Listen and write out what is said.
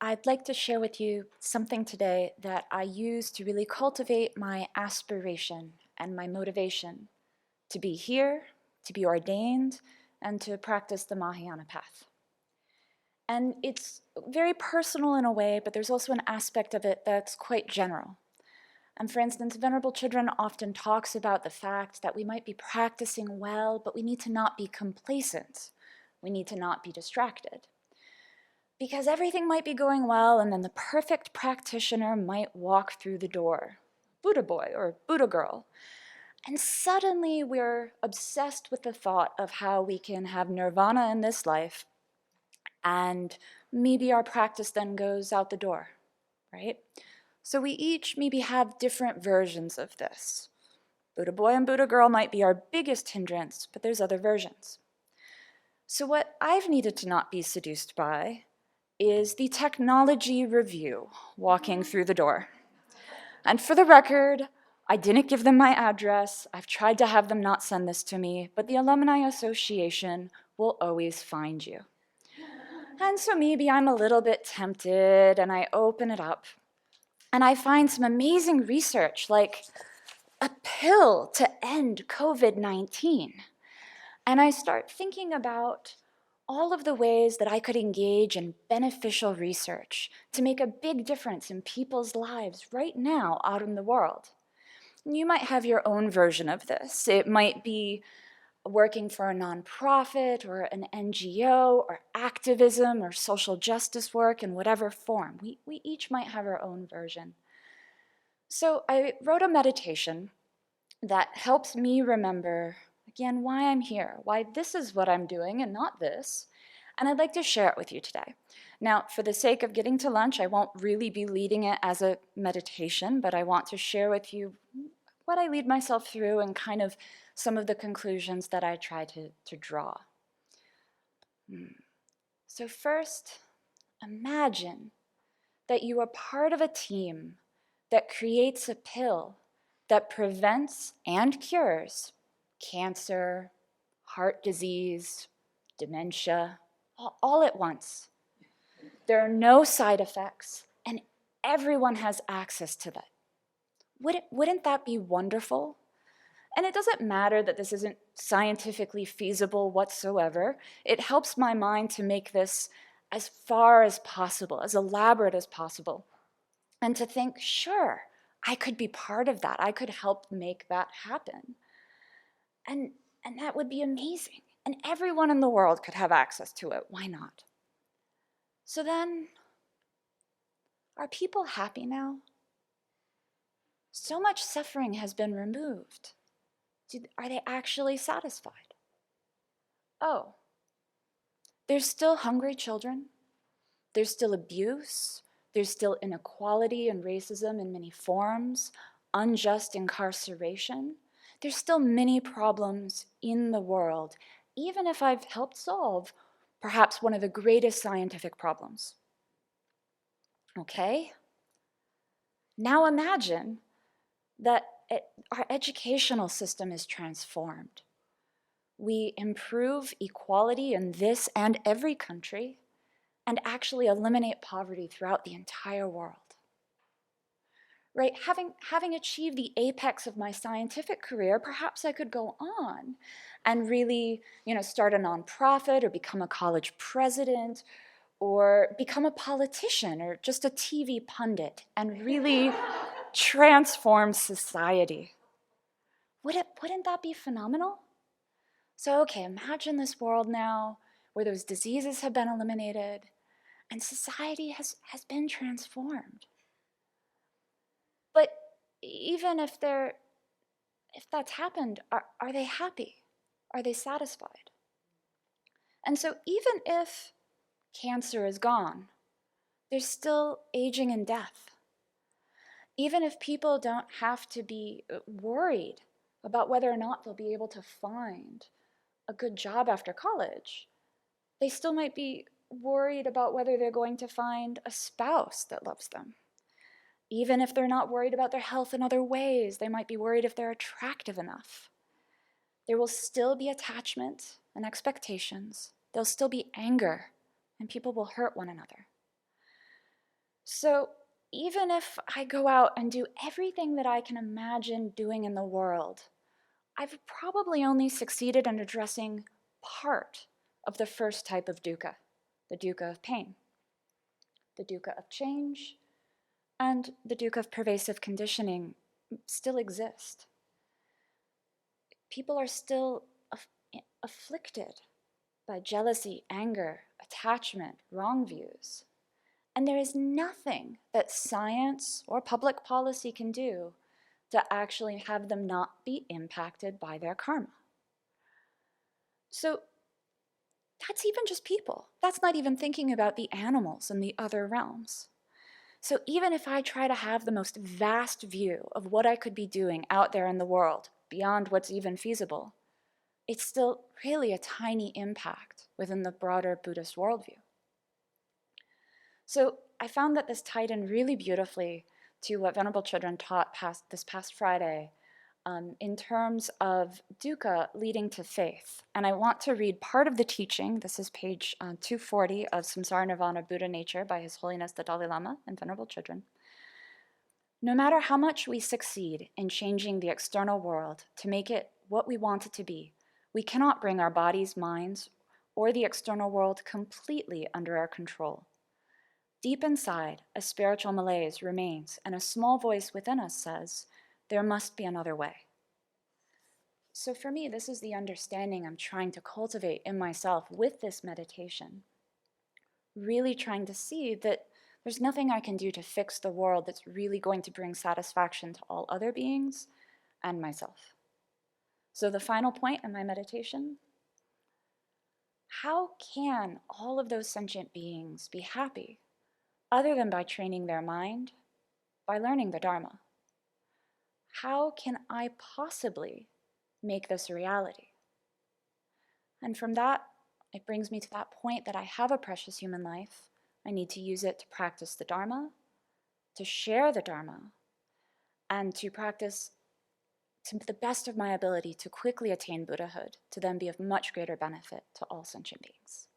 I'd like to share with you something today that I use to really cultivate my aspiration and my motivation to be here, to be ordained, and to practice the Mahayana path. And it's very personal in a way, but there's also an aspect of it that's quite general. And for instance, Venerable Children often talks about the fact that we might be practicing well, but we need to not be complacent. We need to not be distracted. Because everything might be going well, and then the perfect practitioner might walk through the door, Buddha boy or Buddha girl. And suddenly we're obsessed with the thought of how we can have nirvana in this life, and maybe our practice then goes out the door, right? So we each maybe have different versions of this. Buddha boy and Buddha girl might be our biggest hindrance, but there's other versions. So what I've needed to not be seduced by is the technology review walking through the door. And for the record, I didn't give them my address. I've tried to have them not send this to me, but the Alumni Association will always find you. And so maybe I'm a little bit tempted and I open it up and I find some amazing research like a pill to end COVID-19. And I start thinking about all of the ways that I could engage in beneficial research to make a big difference in people's lives right now out in the world. You might have your own version of this. It might be working for a nonprofit or an NGO or activism or social justice work in whatever form. We each might have our own version. So I wrote a meditation that helps me remember, again, why I'm here, why this is what I'm doing and not this, and I'd like to share it with you today. Now, for the sake of getting to lunch, I won't really be leading it as a meditation, but I want to share with you what I lead myself through and kind of some of the conclusions that I try to draw. So first, imagine that you are part of a team that creates a pill that prevents and cures cancer, heart disease, dementia, all at once. There are no side effects, and everyone has access to that. Wouldn't that be wonderful? And it doesn't matter that this isn't scientifically feasible whatsoever. It helps my mind to make this as far as possible, as elaborate as possible, and to think, sure, I could be part of that. I could help make that happen. And that would be amazing. And everyone in the world could have access to it. Why not? So then, are people happy now? So much suffering has been removed. Are they actually satisfied? Oh, there's still hungry children. There's still abuse. There's still inequality and racism in many forms, unjust incarceration. There's still many problems in the world, even if I've helped solve perhaps one of the greatest scientific problems. Okay? Now imagine that our educational system is transformed. We improve equality in this and every country and actually eliminate poverty throughout the entire world. Right? Having achieved the apex of my scientific career, perhaps I could go on and really, start a nonprofit or become a college president or become a politician or just a TV pundit and really transform society. Wouldn't that be phenomenal? So, okay, imagine this world now where those diseases have been eliminated and society has been transformed. But even if that's happened, are they happy? Are they satisfied? And so even if cancer is gone, there's still aging and death. Even if people don't have to be worried about whether or not they'll be able to find a good job after college, they still might be worried about whether they're going to find a spouse that loves them. Even if they're not worried about their health in other ways, they might be worried if they're attractive enough. There will still be attachment and expectations. There'll still be anger, and people will hurt one another. So even if I go out and do everything that I can imagine doing in the world, I've probably only succeeded in addressing part of the first type of dukkha, the dukkha of pain, the dukkha of change, and the dukkha of pervasive conditioning still exist. People are still afflicted by jealousy, anger, attachment, wrong views. And there is nothing that science or public policy can do to actually have them not be impacted by their karma. So that's even just people. That's not even thinking about the animals and the other realms. So even if I try to have the most vast view of what I could be doing out there in the world, beyond what's even feasible, it's still really a tiny impact within the broader Buddhist worldview. So I found that this tied in really beautifully to what Venerable Children taught this past Friday in terms of dukkha leading to faith. And I want to read part of the teaching. This is page 240 of Samsara Nirvana Buddha Nature by His Holiness the Dalai Lama and Venerable Children. No matter how much we succeed in changing the external world to make it what we want it to be, we cannot bring our bodies, minds, or the external world completely under our control. Deep inside, a spiritual malaise remains, and a small voice within us says, there must be another way. So for me, this is the understanding I'm trying to cultivate in myself with this meditation. Really trying to see that there's nothing I can do to fix the world that's really going to bring satisfaction to all other beings and myself. So the final point in my meditation, how can all of those sentient beings be happy other than by training their mind, by learning the Dharma? How can I possibly make this a reality? And from that, it brings me to that point that I have a precious human life. I need to use it to practice the Dharma, to share the Dharma, and to practice to the best of my ability to quickly attain Buddhahood, to then be of much greater benefit to all sentient beings.